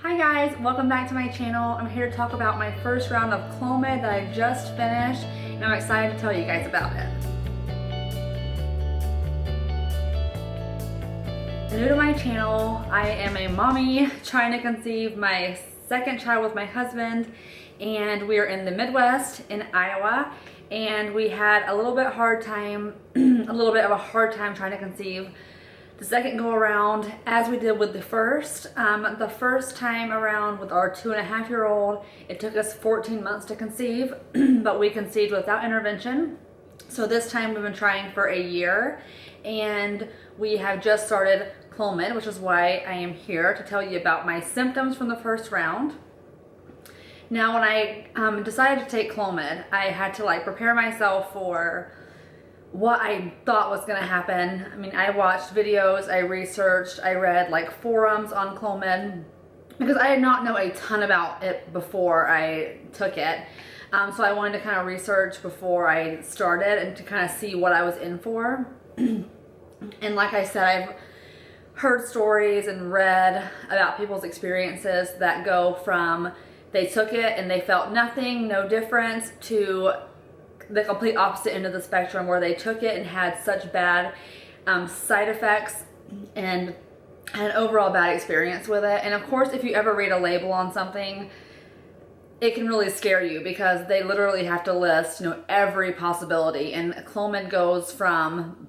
Hi guys, welcome back to my channel. I'm here to talk about my first round of Clomid that I just finished, and I'm excited to tell you guys about it. New to my channel, I am a mommy trying to conceive my second child with my husband, and we are in the Midwest in Iowa, and we had a little bit of a hard time trying to conceive the second go around as we did with the first. The first time around with our 2.5-year-old, it took us 14 months to conceive, but we conceived without intervention. So this time we've been trying for a year, and we have just started Clomid, which is why I am here to tell you about my symptoms from the first round. Now when I decided to take Clomid, I had to prepare myself for what I thought was going to happen. I mean, I watched videos, I researched, I read forums on Clomid because I did not know a ton about it before I took it. So I wanted to kind of research before I started and to kind of see what I was in for. And like I said, I've heard stories and read about people's experiences that go from they took it and they felt nothing, no difference, to the complete opposite end of the spectrum where they took it and had such bad side effects and an overall bad experience with it. And of course, if you ever read a label on something, it can really scare you because they literally have to list, every possibility. And Clomid goes from,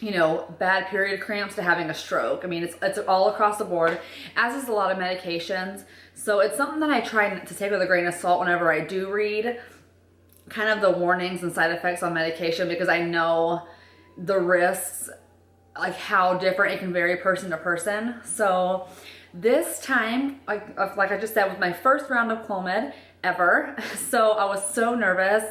bad period cramps to having a stroke. I mean, it's all across the board, as is a lot of medications. So it's something that I try to take with a grain of salt whenever I do read kind of the warnings and side effects on medication, because I know the risks, how different it can vary person to person. So this time, like I just said, was my first round of Clomid ever. So I was so nervous.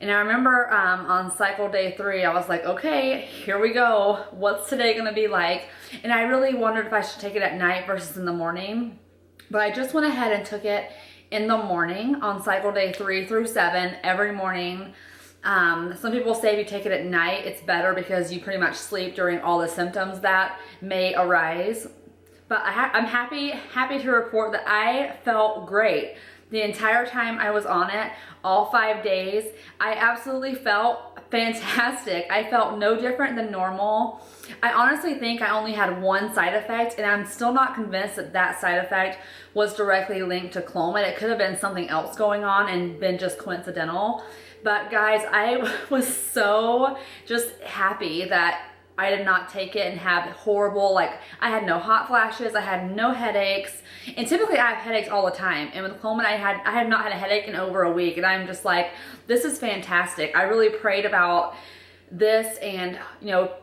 And I remember on cycle day 3, I was like, okay, here we go. What's today gonna be like? And I really wondered if I should take it at night versus in the morning. But I just went ahead and took it in the morning on cycle day 3 through 7 every morning. Some people say if you take it at night, it's better because you pretty much sleep during all the symptoms that may arise. But I'm happy to report that I felt great the entire time I was on it, all 5 days. I absolutely felt fantastic. I felt no different than normal. I honestly think I only had one side effect, and I'm still not convinced that that side effect was directly linked to Clomid. It could have been something else going on and been just coincidental. But guys, I was so just happy that I did not take it and have horrible, I had no hot flashes, I had no headaches, and typically I have headaches all the time, and with Clomid I have not had a headache in over a week, and I'm just like, this is fantastic. I really prayed about this and,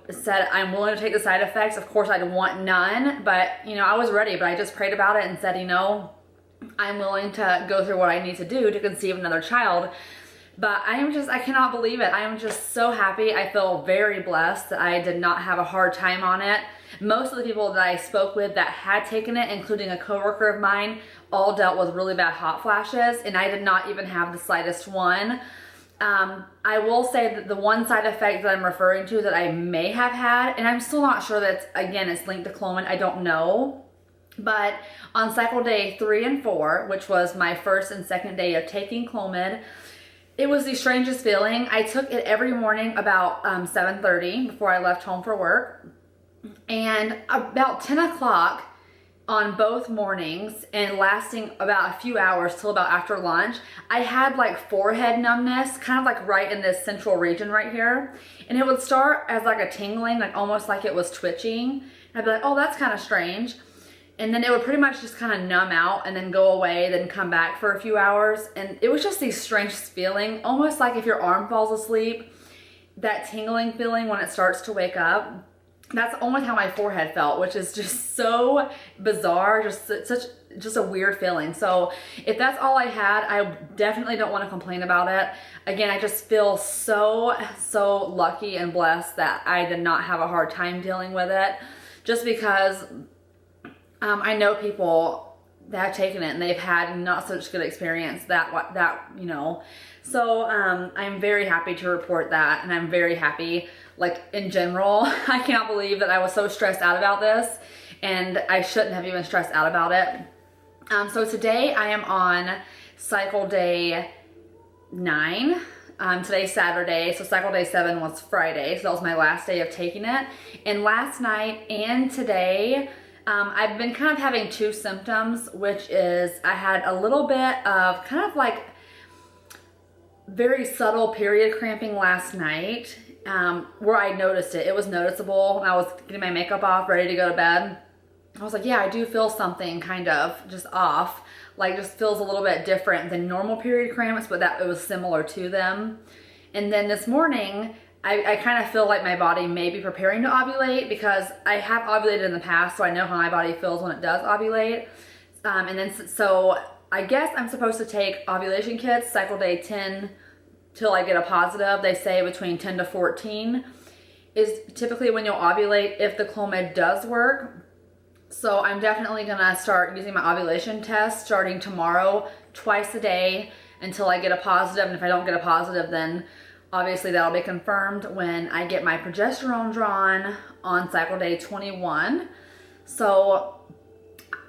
said I'm willing to take the side effects. Of course I'd want none, but, I was ready, but I just prayed about it and said, I'm willing to go through what I need to do to conceive another child. But I cannot believe it. I am just so happy. I feel very blessed that I did not have a hard time on it. Most of the people that I spoke with that had taken it, including a coworker of mine, all dealt with really bad hot flashes, and I did not even have the slightest one. I will say that the one side effect that I'm referring to that I may have had, and I'm still not sure that, again, it's linked to Clomid, I don't know. But on cycle day 3 and 4, which was my first and second day of taking Clomid, it was the strangest feeling. I took it every morning about 7:30 before I left home for work. And about 10 o'clock on both mornings, and lasting about a few hours till about after lunch, I had forehead numbness, kind of right in this central region right here. And it would start as a tingling, almost like it was twitching. And I'd be like, oh, that's kind of strange. And then it would pretty much just kind of numb out and then go away, then come back for a few hours. And it was just the strangest feeling, almost like if your arm falls asleep, that tingling feeling when it starts to wake up. That's almost how my forehead felt, which is just so bizarre, just a weird feeling. So if that's all I had, I definitely don't want to complain about it. Again, I just feel so lucky and blessed that I did not have a hard time dealing with it, just because I know people that have taken it and they've had not such good experience So I'm very happy to report that, and I'm very happy, in general. I cannot believe that I was so stressed out about this, and I shouldn't have even stressed out about it. So today I am on cycle day 9. Today's Saturday, so cycle day 7 was Friday, so that was my last day of taking it. And last night and today, I've been kind of having 2 symptoms, which is I had a little bit of kind of like very subtle period cramping last night, where I noticed it. It was noticeable when I was getting my makeup off, ready to go to bed. I was like, yeah, I do feel something kind of just off. Like just feels a little bit different than normal period cramps, but that it was similar to them. And then this morning, I kind of feel like my body may be preparing to ovulate because I have ovulated in the past, so I know how my body feels when it does ovulate. And then so I guess I'm supposed to take ovulation kits cycle day 10 till I get a positive. They say between 10 to 14 is typically when you'll ovulate if the Clomid does work. So I'm definitely gonna start using my ovulation test starting tomorrow, twice a day until I get a positive. And if I don't get a positive, then obviously that'll be confirmed when I get my progesterone drawn on cycle day 21. So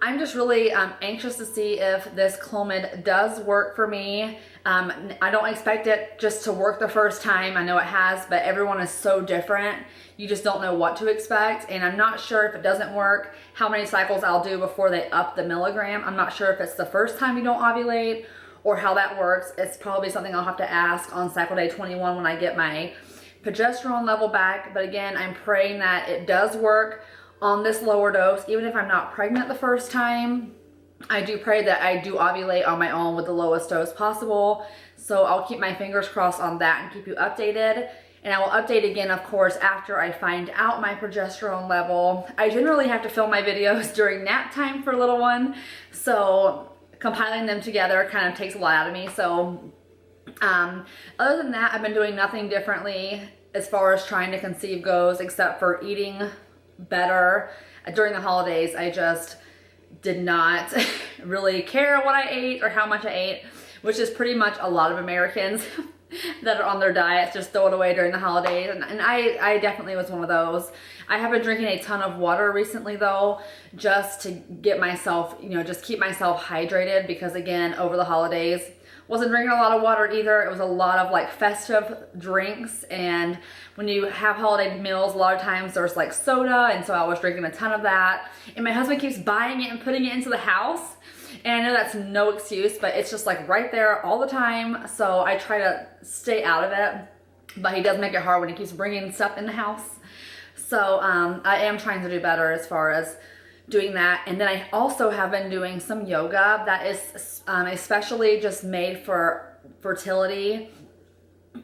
I'm just really anxious to see if this Clomid does work for me. I don't expect it just to work the first time. I know it has, but everyone is so different. You just don't know what to expect. And I'm not sure if it doesn't work, how many cycles I'll do before they up the milligram. I'm not sure if it's the first time you don't ovulate or how that works. It's probably something I'll have to ask on cycle day 21 when I get my progesterone level back. But again, I'm praying that it does work on this lower dose. Even if I'm not pregnant the first time, I do pray that I do ovulate on my own with the lowest dose possible. So I'll keep my fingers crossed on that and keep you updated. And I will update again, of course, after I find out my progesterone level. I generally have to film my videos during nap time for little one. So compiling them together kind of takes a lot out of me. So other than that, I've been doing nothing differently as far as trying to conceive goes, except for eating better. During the holidays, I just did not really care what I ate or how much I ate, which is pretty much a lot of Americans that are on their diets, just throw it away during the holidays. And I definitely was one of those. I have been drinking a ton of water recently though, just to get myself, just keep myself hydrated, because again, over the holidays, wasn't drinking a lot of water either. It was a lot of like festive drinks, and when you have holiday meals, a lot of times there's like soda, and so I was drinking a ton of that. And my husband keeps buying it and putting it into the house, and I know that's no excuse, but it's just like right there all the time. So I try to stay out of it, but he does make it hard when he keeps bringing stuff in the house. So I am trying to do better as far as doing that. And then I also have been doing some yoga that is especially just made for fertility.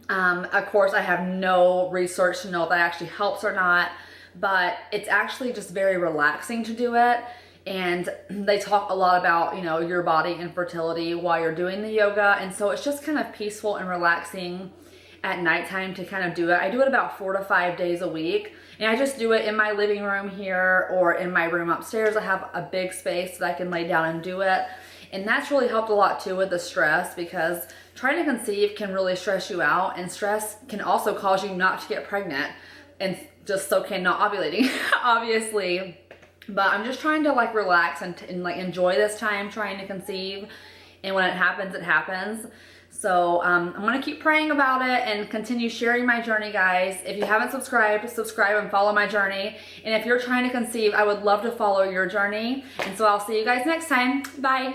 Of course, I have no research to know if that actually helps or not, but it's actually just very relaxing to do it. And they talk a lot about, your body and fertility while you're doing the yoga. And so it's just kind of peaceful and relaxing at nighttime to kind of do it. I do it about 4 to 5 days a week. And I just do it in my living room here or in my room upstairs. I have a big space that I can lay down and do it. And that's really helped a lot too with the stress, because trying to conceive can really stress you out, and stress can also cause you not to get pregnant, and just so can not ovulating, obviously. But I'm just trying to like relax and like enjoy this time trying to conceive. And when it happens, it happens. So I'm gonna keep praying about it and continue sharing my journey, guys. If you haven't subscribed, subscribe and follow my journey. And if you're trying to conceive, I would love to follow your journey. And so I'll see you guys next time. Bye.